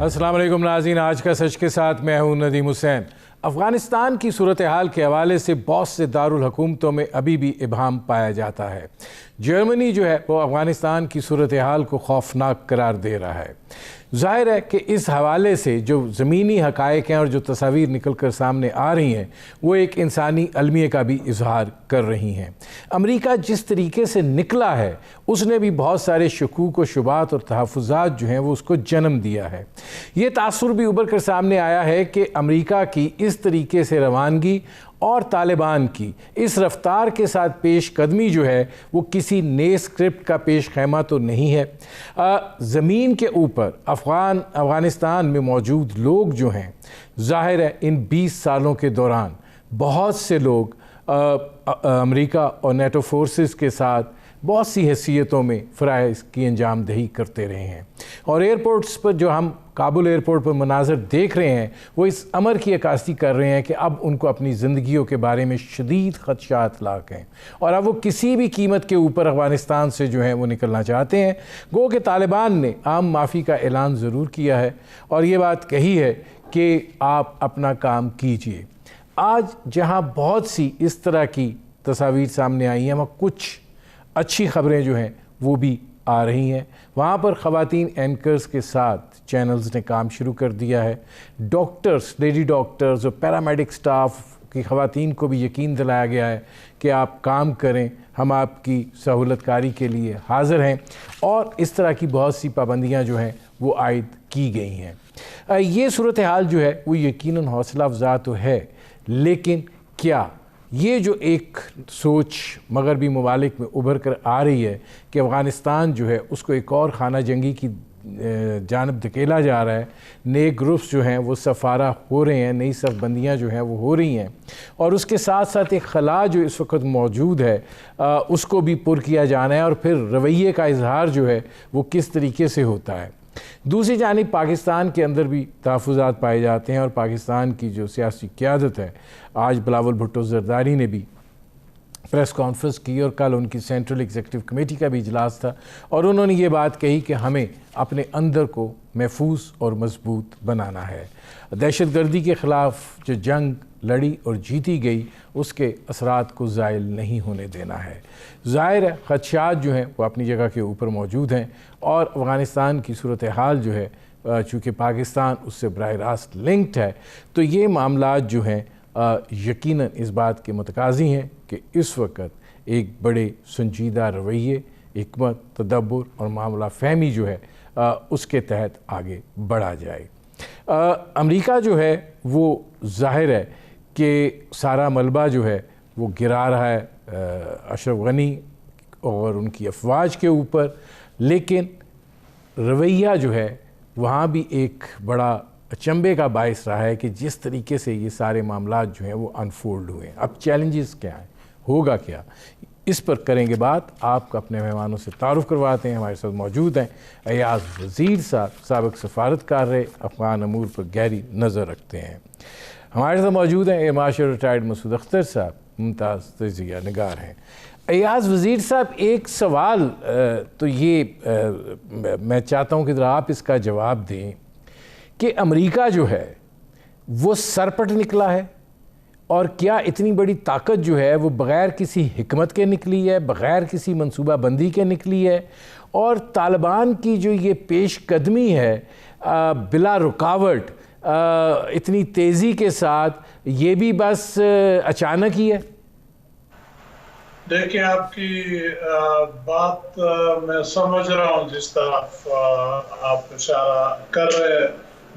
السلام علیکم ناظرین، آج کا سچ کے ساتھ میں ہوں ندیم حسین۔ افغانستان کی صورتحال کے حوالے سے بہت سے دارالحکومتوں میں ابھی بھی ابہام پایا جاتا ہے۔ جرمنی جو ہے وہ افغانستان کی صورتحال کو خوفناک قرار دے رہا ہے۔ ظاہر ہے کہ اس حوالے سے جو زمینی حقائق ہیں اور جو تصاویر نکل کر سامنے آ رہی ہیں وہ ایک انسانی المیہ کا بھی اظہار کر رہی ہیں۔ امریکہ جس طریقے سے نکلا ہے اس نے بھی بہت سارے شکوک و شبہات اور تحفظات جو ہیں وہ اس کو جنم دیا ہے۔ یہ تاثر بھی ابھر کر سامنے آیا ہے کہ امریکہ کی اس طریقے سے روانگی اور طالبان کی اس رفتار کے ساتھ پیش قدمی جو ہے وہ کسی نئے اسکرپٹ کا پیش خیمہ تو نہیں ہے۔ زمین کے اوپر افغانستان میں موجود لوگ جو ہیں، ظاہر ہے ان 20 سالوں کے دوران بہت سے لوگ امریکہ اور نیٹو فورسز کے ساتھ بہت سی حیثیتوں میں فرائض کی انجام دہی کرتے رہے ہیں، اور ایئرپورٹس پر جو ہم کابل ایئرپورٹ پر مناظر دیکھ رہے ہیں وہ اس امر کی عکاسی کر رہے ہیں کہ اب ان کو اپنی زندگیوں کے بارے میں شدید خدشات لاحق ہیں، اور اب وہ کسی بھی قیمت کے اوپر افغانستان سے جو ہیں وہ نکلنا چاہتے ہیں۔ گو کہ طالبان نے عام معافی کا اعلان ضرور کیا ہے اور یہ بات کہی ہے کہ آپ اپنا کام کیجئے۔ آج جہاں بہت سی اس طرح کی تصاویر سامنے آئی ہیں وہاں کچھ اچھی خبریں جو ہیں وہ بھی آ رہی ہیں۔ وہاں پر خواتین اینکرز کے ساتھ چینلز نے کام شروع کر دیا ہے۔ ڈاکٹرز، لیڈی ڈاکٹرز اور پیرامیڈک سٹاف کی خواتین کو بھی یقین دلایا گیا ہے کہ آپ کام کریں، ہم آپ کی سہولت کاری کے لیے حاضر ہیں، اور اس طرح کی بہت سی پابندیاں جو ہیں وہ عائد کی گئی ہیں۔ یہ صورتحال جو ہے وہ یقیناً حوصلہ افزا تو ہے، لیکن کیا یہ جو ایک سوچ مغربی ممالک میں ابھر کر آ رہی ہے کہ افغانستان جو ہے اس کو ایک اور خانہ جنگی کی جانب دھکیلا جا رہا ہے، نئے گروپس جو ہیں وہ سفارہ ہو رہے ہیں، نئی صف بندیاں جو ہیں وہ ہو رہی ہیں، اور اس کے ساتھ ساتھ ایک خلا جو اس وقت موجود ہے اس کو بھی پر کیا جانا ہے، اور پھر رویے کا اظہار جو ہے وہ کس طریقے سے ہوتا ہے۔ دوسری جانب پاکستان کے اندر بھی تحفظات پائے جاتے ہیں، اور پاکستان کی جو سیاسی قیادت ہے، آج بلاول بھٹو زرداری نے بھی پریس کانفرنس کی اور کل ان کی سینٹرل ایگزیکٹو کمیٹی کا بھی اجلاس تھا، اور انہوں نے یہ بات کہی کہ ہمیں اپنے اندر کو محفوظ اور مضبوط بنانا ہے۔ دہشت گردی کے خلاف جو جنگ لڑی اور جیتی گئی اس کے اثرات کو زائل نہیں ہونے دینا ہے۔ ظاہر ہے خدشات جو ہیں وہ اپنی جگہ کے اوپر موجود ہیں، اور افغانستان کی صورتحال جو ہے چونکہ پاکستان اس سے براہ راست لنکڈ ہے، تو یہ معاملات جو ہیں یقیناً اس بات کے متقاضی ہیں کہ اس وقت ایک بڑے سنجیدہ رویے، حکمت، تدبر اور معاملہ فہمی جو ہے اس کے تحت آگے بڑھا جائے۔ امریکہ جو ہے وہ ظاہر ہے کہ سارا ملبہ جو ہے وہ گرا رہا ہے اشرف غنی اور ان کی افواج کے اوپر، لیکن رویہ جو ہے وہاں بھی ایک بڑا اچنبے کا باعث رہا ہے کہ جس طریقے سے یہ سارے معاملات جو ہیں وہ انفولڈ ہوئے ہیں۔ اب چیلنجز کیا ہیں، ہوگا کیا، اس پر کریں گے بات۔ آپ کو اپنے مہمانوں سے تعارف کرواتے ہیں۔ ہمارے ساتھ موجود ہیں ایاز وزیر صاحب، سابق سفارتکار رہے، افغان امور پر گہری نظر رکھتے ہیں۔ ہمارے ساتھ موجود ہیں ایئر مارشل ریٹائرڈ مسعود اختر صاحب، ممتاز تجزیہ نگار ہیں۔ ایاز وزیر صاحب، ایک سوال تو یہ میں چاہتا ہوں کہ ذرا آپ اس کا جواب دیں کہ امریکہ جو ہے وہ سرپٹ نکلا ہے، اور کیا اتنی بڑی طاقت جو ہے وہ بغیر کسی حکمت کے نکلی ہے، بغیر کسی منصوبہ بندی کے نکلی ہے، اور طالبان کی جو یہ پیش قدمی ہے بلا رکاوٹ اتنی تیزی کے ساتھ، یہ بھی بس اچانک ہی ہے؟ دیکھیں، آپ کی بات میں سمجھ رہا ہوں، جس طرح آپ اشارہ کر رہے ہیں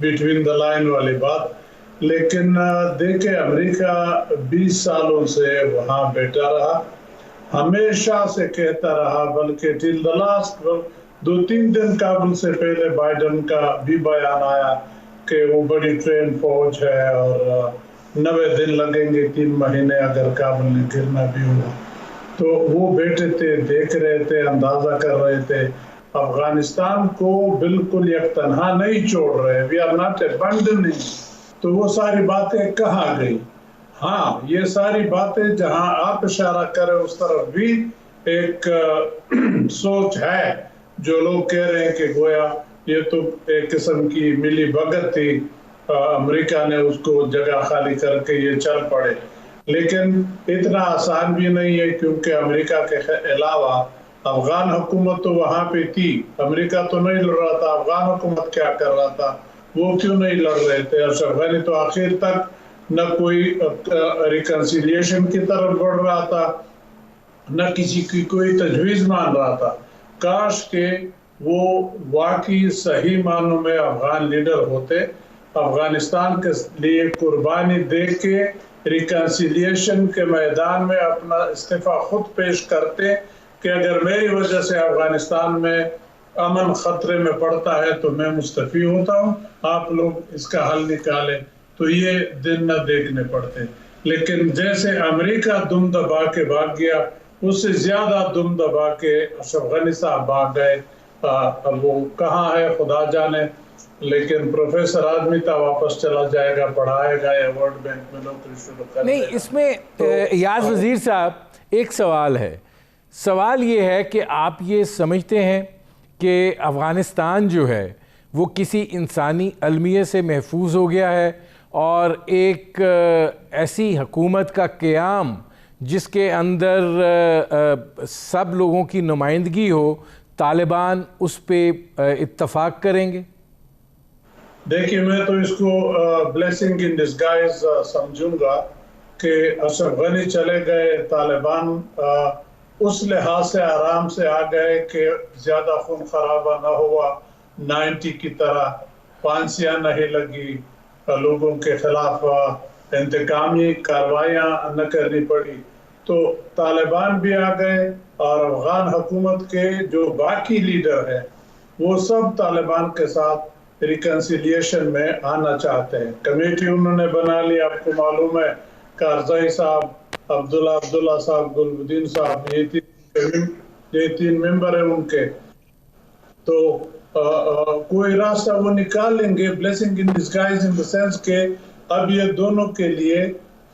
بٹوین دا لائن والی بات، لیکن دیکھیں امریکہ 20 سالوں سے وہاں بیٹھا رہا، ہمیشہ سے کہتا رہا، بلکہ ٹل دا لاسٹ 2-3 دن کابل سے پہلے بائیڈن کا بھی بیان آیا کہ وہ بڑی ٹرین فوج ہے اور 90 دن لگیں گے، 3 مہینے اگر کابل نے گرنا بھی ہوا۔ تو وہ بیٹھے تھے، دیکھ رہے تھے، اندازہ کر رہے تھے، افغانستان کو بالکل یک تنہا نہیں چھوڑ رہے، وی آر ناٹ abandoning۔ تو وہ ساری باتیں کہاں گئی؟ ہاں، یہ ساری باتیں جہاں آپ اشارہ کریں اس طرف بھی ایک سوچ ہے، جو لوگ کہہ رہے ہیں کہ گویا یہ تو ایک قسم کی ملی بھگت تھی، امریکہ نے اس کو جگہ خالی کر کے یہ چل پڑے. لیکن اتنا آسان بھی نہیں ہے، کیونکہ امریکہ کے علاوہ افغان حکومت تو وہاں پہ تھی. امریکہ تو نہیں لڑ رہا تھا، افغان حکومت کیا کر رہا تھا، وہ کیوں نہیں لڑ رہے تھے؟ اشرف غنی تو آخر تک نہ کوئی ریکنسیلیشن کی طرف بڑھ رہا تھا، نہ کسی کی کوئی تجویز مان رہا تھا. کاش کہ وہ واقعی صحیح معنوں میں افغان لیڈر ہوتے، افغانستان کے لیے قربانی دے کے ریکنسیلیشن کے میدان میں اپنا استعفیٰ خود پیش کرتے کہ اگر میری وجہ سے افغانستان میں امن خطرے میں پڑتا ہے تو میں مستعفی ہوتا ہوں، آپ لوگ اس کا حل نکالیں. تو یہ دن نہ دیکھنے پڑتے. لیکن جیسے امریکہ دم دبا کے بھاگ گیا، اس سے زیادہ دم دبا کے اشرف غنی صاحب بھاگ گئے. اب وہ کہاں ہے خدا جانے، لیکن پروفیسر آدمی تا واپس چلا جائے گا، پڑھائے گا یا ورلڈ بینک میں نوکری شروع کر دے گا. نہیں، اس میں ایاز وزیر صاحب ایک سوال ہے. سوال یہ ہے کہ آپ یہ سمجھتے ہیں کہ افغانستان جو ہے وہ کسی انسانی المیہ سے محفوظ ہو گیا ہے، اور ایک ایسی حکومت کا قیام جس کے اندر سب لوگوں کی نمائندگی ہو، طالبان اس پہ اتفاق کریں گے؟ دیکھیے، میں تو اس کو بلیسنگ ان ڈسگائز سمجھوں گا کہ اشرف غنی چلے گئے، طالبان اس لحاظ سے آرام سے آ گئے کہ زیادہ خون خرابہ نہ ہوا، 90 کی طرح پھانسیاں نہیں لگی، لوگوں کے خلاف انتقامی کارروائیاں نہ کرنی پڑی. تو طالبان بھی آ گئے، اور افغان حکومت کے جو باقی لیڈر ہیں وہ سب طالبان کے ساتھ ریکنسیلیشن میں آنا چاہتے ہیں. کمیٹی انہوں نے بنا لی، آپ کو معلوم ہے، کارزائی صاحب، عبداللہ صاحب، گلبدین صاحب، یہ تین ممبر ہیں ان کے. تو کوئی راستہ وہ نکال لیں گے. Blessing in disguise in the sense کہ اب یہ دونوں کے لیے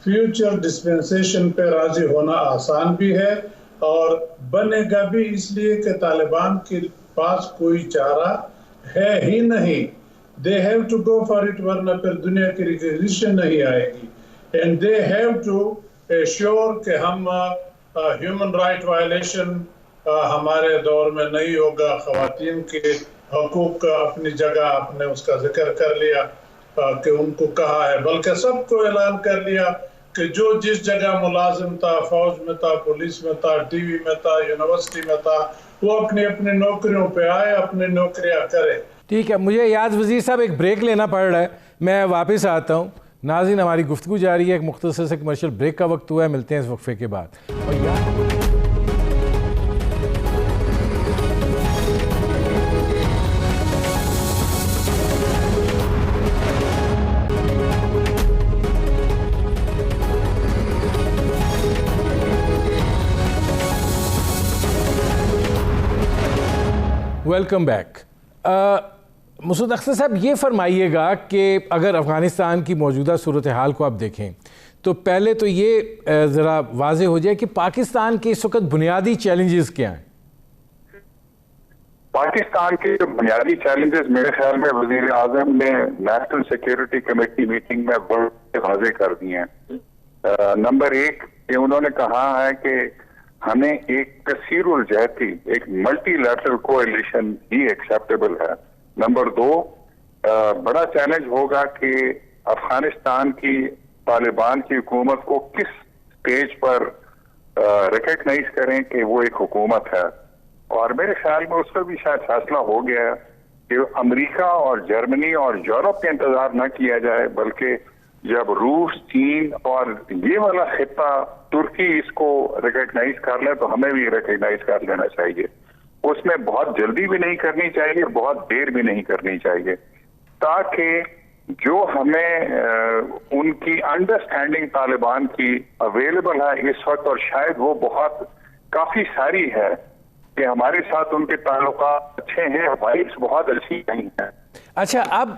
فیوچر ڈسپنسیشن پہ راضی ہونا آسان بھی ہے، اور بنے گا بھی اس لیے کہ طالبان کے پاس کوئی چارہ ہے ہی نہیں. They have to go for it، ورنہ پھر دنیا کی ریکگنیشن نہیں آئے گی. And they have to assure کہ ہم ہیومن رائٹ وائلیشن ہمارے دور میں نہیں ہوگا. خواتین کے حقوق کا اپنی جگہ آپ نے اس کا ذکر کر لیا کہ ان کو کہا ہے، بلکہ سب کو اعلان کر لیا کہ جو جس جگہ ملازم تھا، فوج میں تھا، پولیس میں تھا، ٹی وی میں تھا، یونیورسٹی میں تھا، وہ اپنی اپنی نوکریوں پہ آئے، اپنی نوکریاں کرے. ٹھیک ہے، مجھے ایاز وزیر صاحب ایک بریک لینا پڑ رہا ہے، میں واپس آتا ہوں. ناظرین، ہماری گفتگو جاری ہے، ایک مختصر سے کمرشل بریک کا وقت ہوا ہے، ملتے ہیں اس وقفے کے بعد. Welcome back. مسعود اختر صاحب، یہ فرمائیے گا کہ اگر افغانستان کی موجودہ صورتحال کو آپ دیکھیں تو پہلے تو یہ ذرا واضح ہو جائے کہ پاکستان کے اس وقت بنیادی چیلنجز کیا ہیں؟ پاکستان کے جو بنیادی چیلنجز میرے خیال میں وزیر اعظم نے نیشنل سیکیورٹی کمیٹی میٹنگ میں بڑے واضح کر دی ہیں. نمبر 1 کہ انہوں نے کہا ہے کہ ہمیں ایک کثیر الجہتی، ایک ملٹی لیٹرل کولیشن ہی ایکسیپٹیبل ہے. نمبر 2 بڑا چیلنج ہوگا کہ افغانستان کی طالبان کی حکومت کو کس سٹیج پر ریکگنائز کریں کہ وہ ایک حکومت ہے. اور میرے خیال میں اس پر بھی شاید فیصلہ ہو گیا ہے کہ امریکہ اور جرمنی اور یورپ کا انتظار نہ کیا جائے، بلکہ جب روس، چین اور یہ والا خطہ ترکی اس کو ریکگنائز کر لے تو ہمیں بھی ریکگنائز کر لینا چاہیے. اس میں بہت جلدی بھی نہیں کرنی چاہیے، بہت دیر بھی نہیں کرنی چاہیے، تاکہ جو ہمیں ان کی انڈرسٹینڈنگ طالبان کی اویلیبل ہے اس وقت، اور شاید وہ بہت کافی ساری ہے کہ ہمارے ساتھ ان کے تعلقات اچھے ہیں، وائبس بہت اچھی نہیں ہیں. اچھا، اب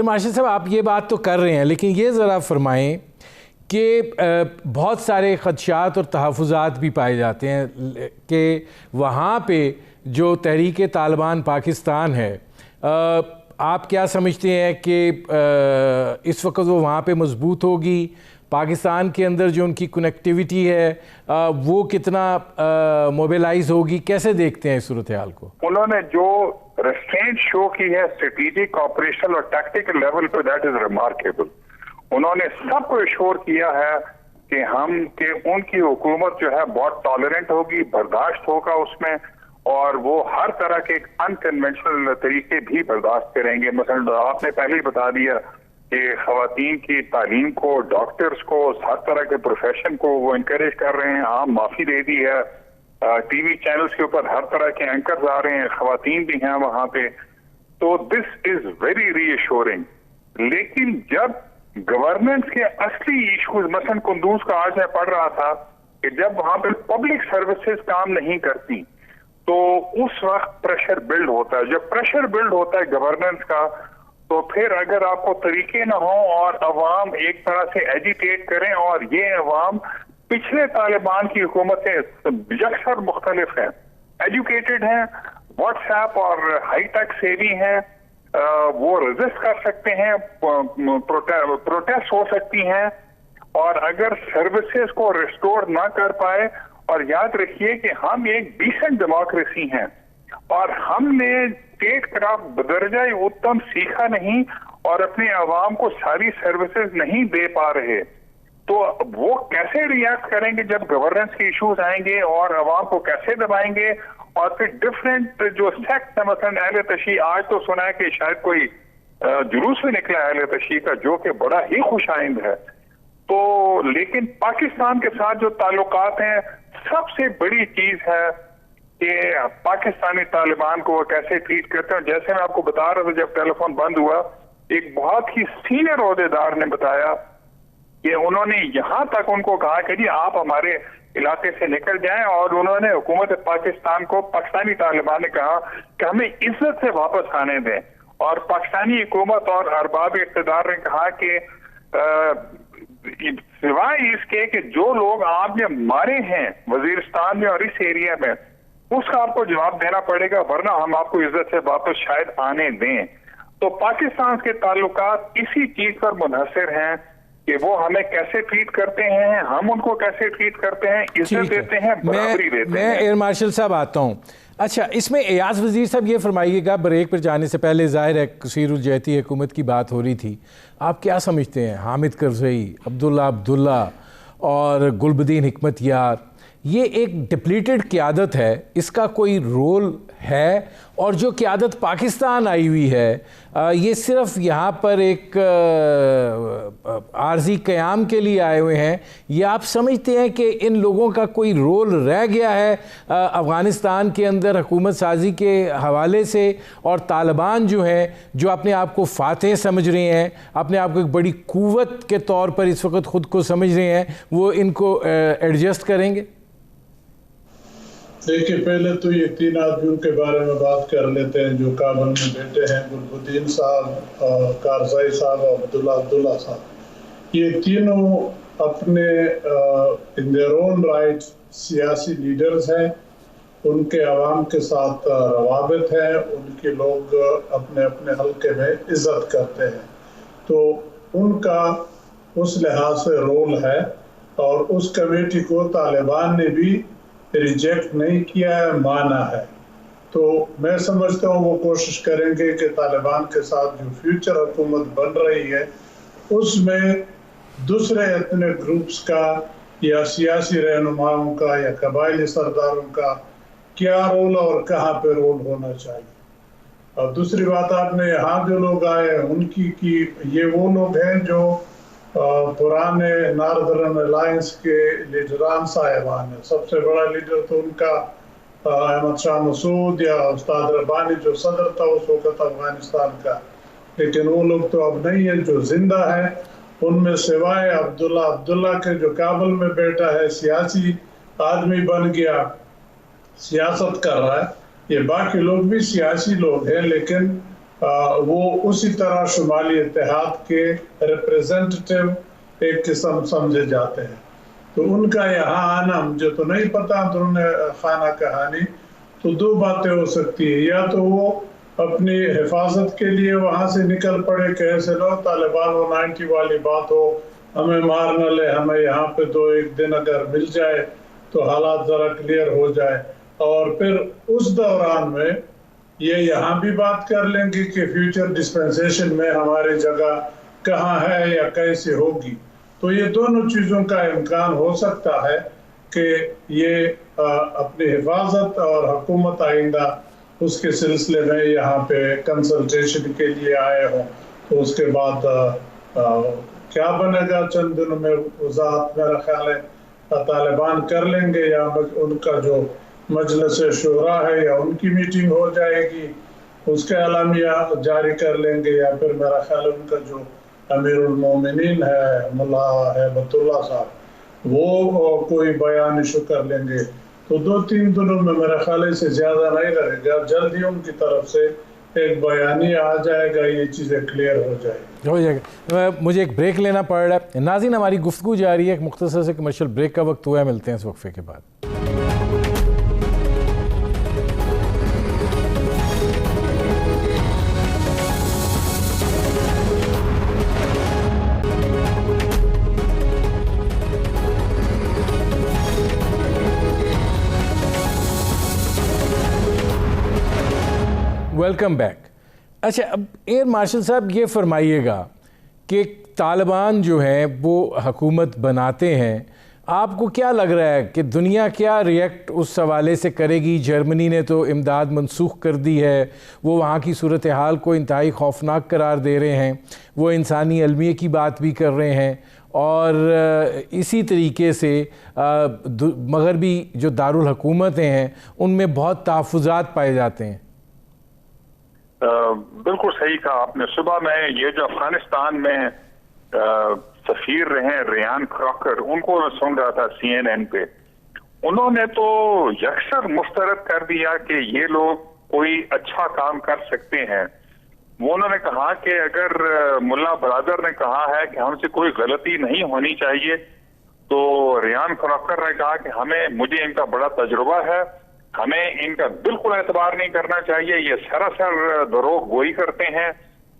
مارشل صاحب آپ یہ بات تو کر رہے ہیں، لیکن یہ ذرا فرمائیں کہ بہت سارے خدشات اور تحفظات بھی پائے جاتے ہیں کہ وہاں پہ جو تحریک طالبان پاکستان ہے آپ کیا سمجھتے ہیں کہ اس وقت وہ وہاں پہ مضبوط ہوگی؟ پاکستان کے اندر جو ان کی کنیکٹیویٹی ہے وہ کتنا موبیلائز ہوگی؟ کیسے دیکھتے ہیں اس صورتحال کو؟ انہوں نے جو ریسٹرینٹ شو کی ہے اسٹریٹجک آپریشنل اور ٹیکٹیکل لیول پہ، دیٹ از ریمارکیبل. انہوں نے سب کو ایشور کیا ہے کہ ان کی حکومت جو ہے بہت ٹالرنٹ ہوگی، برداشت ہوگا اس میں، اور وہ ہر طرح کے انکنونشنل طریقے بھی برداشت کریں گے. مثلا آپ نے پہلے ہی بتا دیا کہ خواتین کی تعلیم کو، ڈاکٹرز کو، ہر طرح کے پروفیشن کو وہ انکریج کر رہے ہیں. عام معافی دے دی ہے. ٹی وی چینلز کے اوپر ہر طرح کے اینکرز آ رہے ہیں، خواتین بھی ہیں وہاں پہ. تو دس از ویری ری ایشورنگ. لیکن جب گورننس کے اصلی ایشوز، مثلا قندوز کا آج میں پڑھ رہا تھا کہ جب وہاں پہ پبلک سروسز کام نہیں کرتی تو اس وقت پریشر بلڈ ہوتا ہے. جب پریشر بلڈ ہوتا ہے گورننس کا، تو پھر اگر آپ کو طریقے نہ ہوں اور عوام ایک طرح سے ایجیٹیٹ کریں، اور یہ عوام پچھلے طالبان کی حکومت سے یکسر مختلف ہیں، ایجوکیٹڈ ہیں، واٹس ایپ اور ہائی ٹیک سیوی ہیں، وہ ریزسٹ کر سکتے ہیں، پروٹیسٹ ہو سکتی ہیں. اور اگر سروسز کو ریسٹور نہ کر پائے، اور یاد رکھیے کہ ہم ایک ڈیسنٹ ڈیموکریسی ہیں اور ہم نے اسٹیٹ کرافٹ بدرجہ اتم سیکھا نہیں اور اپنے عوام کو ساری سروسز نہیں دے پا رہے، تو وہ کیسے ریئیکٹ کریں گے جب گورننس کے ایشوز آئیں گے، اور عوام کو کیسے دبائیں گے؟ اور پھر ڈفرینٹ جو سیکٹ ہے، مثلا اہل تشیع، آج تو سنا ہے کہ شاید کوئی جلوس بھی نکلا ہے اہل تشیع کا، جو کہ بڑا ہی خوش آئند ہے. تو لیکن پاکستان کے ساتھ جو تعلقات ہیں، سب سے بڑی چیز ہے کہ پاکستانی طالبان کو وہ کیسے ٹریٹ کرتے ہیں. جیسے میں آپ کو بتا رہا تھا جب ٹیلی فون بند ہوا، ایک بہت ہی سینئر عہدیدار نے بتایا کہ انہوں نے یہاں تک ان کو کہا کہ جی آپ ہمارے علاقے سے نکل جائیں، اور انہوں نے حکومت پاکستان کو، پاکستانی طالبان نے کہا کہ ہمیں عزت سے واپس آنے دیں. اور پاکستانی حکومت اور ارباب اقتدار نے کہا کہ سوائے اس کے کہ جو لوگ آپ نے مارے ہیں وزیرستان میں اور اس ایریا میں، اس کا آپ کو جواب دینا پڑے گا، ورنہ ہم آپ کو عزت سے واپس شاید آنے دیں. تو پاکستان کے تعلقات اسی چیز پر منحصر ہیں کہ وہ ہمیں کیسے ٹریٹ کرتے ہیں، ہم ان کو کیسے ٹریٹ کرتے ہیں، عزت دیتے ہیں، برابری دیتے ہیں. میں ایئر مارشل صاحب آتا ہوں. اچھا، اس میں ایاز وزیر صاحب یہ فرمائیے گا، بریک پر جانے سے پہلے ظاہر ہے کثیر الجہتی حکومت کی بات ہو رہی تھی، آپ کیا سمجھتے ہیں حامد کرزئی، عبداللہ اور گلبدین حکمت یار، یہ ایک ڈپلیٹڈ قیادت ہے، اس کا کوئی رول ہے؟ اور جو قیادت پاکستان آئی ہوئی ہے یہ صرف یہاں پر ایک عارضی قیام کے لیے آئے ہوئے ہیں، یا آپ سمجھتے ہیں کہ ان لوگوں کا کوئی رول رہ گیا ہے افغانستان کے اندر حکومت سازی کے حوالے سے؟ اور طالبان جو ہیں، جو اپنے آپ کو فاتح سمجھ رہے ہیں، اپنے آپ کو ایک بڑی قوت کے طور پر اس وقت خود کو سمجھ رہے ہیں، وہ ان کو ایڈجسٹ کریں گے؟ دیکھیے، پہلے تو یہ تین آدمیوں کے بارے میں بات کر لیتے ہیں جو کابل میں بیٹھے ہیں، گلبدین صاحب، کارزائی صاحب اور عبداللہ صاحب. یہ تینوں اپنے ان دیئر اون رائٹ سیاسی لیڈرز ہیں، ان کے عوام کے ساتھ روابط ہیں، ان کے لوگ اپنے اپنے حلقے میں عزت کرتے ہیں. تو ان کا اس لحاظ سے رول ہے، اور اس کمیٹی کو طالبان نے بھی ریجیکٹ نہیں کیا ہے، مانا ہے. تو میں سمجھتا ہوں وہ کوشش کریں گے کہ طالبان کے ساتھ جو فیوچر حکومت بن رہی ہے اس میں دوسرے اتنے گروپس کا یا سیاسی رہنماؤں کا یا قبائلی سرداروں کا کیا رول اور کہاں پہ رول ہونا چاہیے. اور دوسری بات، آپ نے یہاں جو لوگ آئے ان کی یہ وہ لوگ ہیں جو پرانے ناردرن الائنس کے لیڈران صاحبان ہیں. سب سے بڑا لیڈر تو ان کا احمد شاہ مسعود یا استاد ربانی جو صدر تھا اس وقت افغانستان کا، لیکن وہ لوگ تو اب نہیں ہیں جو زندہ ہیں. ان میں سوائے عبداللہ کے جو کابل میں بیٹھا ہے، سیاسی آدمی بن گیا، سیاست کر رہا ہے، یہ باقی لوگ بھی سیاسی لوگ ہیں، لیکن وہ اسی طرح شمالی اتحاد کے ریپریزنٹیٹیو ایک قسم سمجھے جاتے ہیں. تو ان کا یہاں آنا مجھے تو نہیں پتا اندرون خانہ کہانی. تو دو باتیں ہو سکتی ہیں، یا تو وہ اپنی حفاظت کے لیے وہاں سے نکل پڑے کہ ایسے لو طالبان وہ 90 والی بات ہو، ہمیں مار نہ لے، ہمیں یہاں پہ 2-1 دن اگر مل جائے تو حالات ذرا کلیئر ہو جائے، اور پھر اس دوران میں یہ یہاں بھی بات کر لیں گے کہ فیوچر ڈسپنسیشن میں ہماری جگہ کہاں ہے یا کیسے ہوگی۔ تو یہ دونوں چیزوں کا امکان ہو سکتا ہے کہ یہ اپنی حفاظت اور حکومت آئندہ اس کے سلسلے میں یہاں پہ کنسلٹیشن کے لیے آئے ہوں، تو اس کے بعد کیا بنے گا چند دنوں میں وضاحت میرا خیال ہے طالبان کر لیں گے، یا ان کا جو مجلس شورا ہے یا ان کی میٹنگ ہو جائے گی، اس کے اعلامیہ جاری کر لیں گے، یا پھر میرا خیال ہے ان کا جو امیر المومنین ہے ملا ہیبت اللہ صاحب وہ کوئی بیان ایشو کر لیں گے۔ تو 2-3 دنوں میں میرا خیال ہے سے زیادہ نہیں رہے گا، جلد ہی ان کی طرف سے ایک بیانیہ آ جائے گا، یہ چیزیں کلیئر ہو جائے گا۔ مجھے ایک بریک لینا پڑ رہا ہے ناظرین، ہماری گفتگو جاری ہے، ایک مختصر سے کمرشل بریک کا وقت ہوا ہے، ملتے ہیں اس وقفے کے بعد۔ Welcome back. اچھا، اب ایئر مارشل صاحب یہ فرمائیے گا کہ طالبان جو ہیں وہ حکومت بناتے ہیں، آپ کو کیا لگ رہا ہے کہ دنیا کیا ریئیکٹ اس حوالے سے کرے گی؟ جرمنی نے تو امداد منسوخ کر دی ہے، وہ وہاں کی صورتحال کو انتہائی خوفناک قرار دے رہے ہیں، وہ انسانی المیہ کی بات بھی کر رہے ہیں، اور اسی طریقے سے مغربی جو دارالحکومتیں ہیں ان میں بہت تحفظات پائے جاتے ہیں۔ بالکل صحیح کہا آپ نے۔ صبح میں یہ جو افغانستان میں سفیر رہے ریان کراکر، ان کو میں سن رہا تھا CNN پہ، انہوں نے تو یکسر مسترد کر دیا کہ یہ لوگ کوئی اچھا کام کر سکتے ہیں۔ وہ انہوں نے کہا کہ اگر ملا برادر نے کہا ہے کہ ہم سے کوئی غلطی نہیں ہونی چاہیے، تو ریان کراکر نے کہا کہ مجھے ان کا بڑا تجربہ ہے، ہمیں ان کا بالکل اعتبار نہیں کرنا چاہیے، یہ سراسر دروغ گوئی کرتے ہیں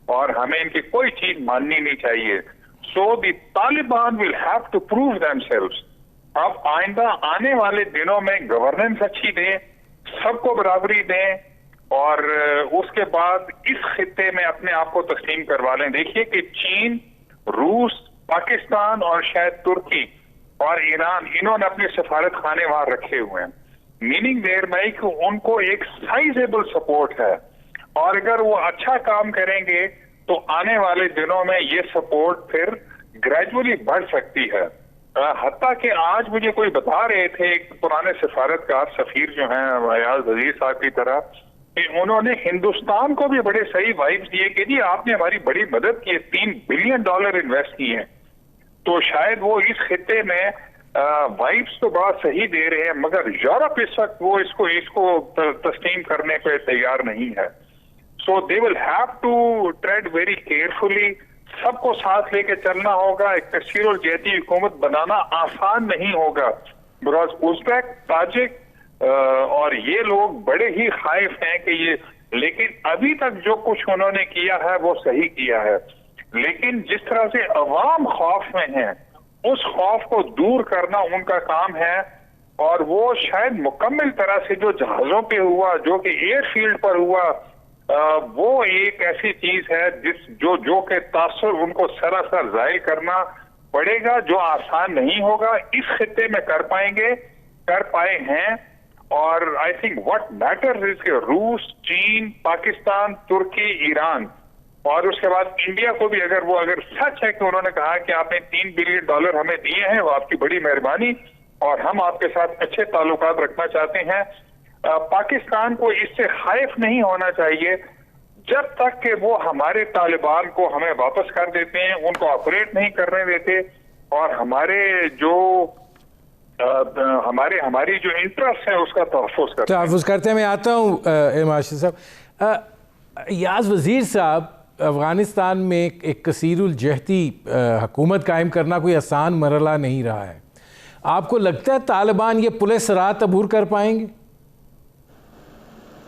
اور ہمیں ان کی کوئی چیز ماننی نہیں چاہیے۔ So the Taliban will have to prove themselves. اب آئندہ آنے والے دنوں میں گورننس اچھی دیں، سب کو برابری دیں، اور اس کے بعد اس خطے میں اپنے آپ کو تسلیم کروا لیں۔ دیکھیے کہ چین، روس، پاکستان اور شاید ترکی اور ایران، انہوں نے اپنے سفارت خانے وہاں رکھے ہوئے ہیں، میننگ دیر میں کہ ان کو ایک سائزیبل سپورٹ ہے، اور اگر وہ اچھا کام کریں گے تو آنے والے دنوں میں یہ سپورٹ پھر گریجولی بڑھ سکتی ہے۔ حتیٰ کہ آج مجھے کوئی بتا رہے تھے، ایک پرانے سفارتکار سفیر جو ہیں ایاز وزیر صاحب کی طرح، کہ انہوں نے ہندوستان کو بھی بڑے صحیح وائبس دیے کہ جی آپ نے ہماری بڑی مدد کی ہے، $3 بلین انویسٹ کیے ہیں۔ تو شاید وہ اس خطے میں وائبس تو بہت صحیح دے رہے ہیں، مگر یورپ اس وقت وہ اس کو تسلیم کرنے پہ تیار نہیں ہے۔ So they will have to tread very carefully, سب کو ساتھ لے کے چلنا ہوگا۔ ایک کثیر الجہتی حکومت بنانا آسان نہیں ہوگا، بیکاز ازبیک، تاجک اور یہ لوگ بڑے ہی خائف ہیں کہ لیکن ابھی تک جو کچھ انہوں نے کیا ہے وہ صحیح کیا ہے، لیکن جس طرح سے عوام خوف میں ہیں، اس خوف کو دور کرنا ان کا کام ہے، اور وہ شاید مکمل طرح سے جو جہازوں پہ ہوا، جو کہ ایئر فیلڈ پر ہوا، وہ ایک ایسی چیز ہے جو کہ تاثر ان کو سراسر ظاہر کرنا پڑے گا، جو آسان نہیں ہوگا۔ اس خطے میں کر پائے ہیں، اور آئی تھنک واٹ میٹرز از کہ روس، چین، پاکستان، ترکی، ایران، اور اس کے بعد انڈیا کو بھی اگر سچ ہے کہ انہوں نے کہا کہ آپ نے $3 بلین ہمیں دیے ہیں، وہ آپ کی بڑی مہربانی، اور ہم آپ کے ساتھ اچھے تعلقات رکھنا چاہتے ہیں، پاکستان کو اس سے خائف نہیں ہونا چاہیے جب تک کہ وہ ہمارے طالبان کو ہمیں واپس کر دیتے ہیں، ان کو آپریٹ نہیں کرنے دیتے، اور ہماری جو انٹرسٹ ہے اس کا تحفظ کرتے ہیں۔ میں آتا ہوں مارشل صاحب۔ ایاز وزیر صاحب، افغانستان میں ایک کثیر الجہتی حکومت قائم کرنا کوئی آسان مرحلہ نہیں رہا ہے، آپ کو لگتا ہے طالبان یہ پلِ صراط عبور کر پائیں گے؟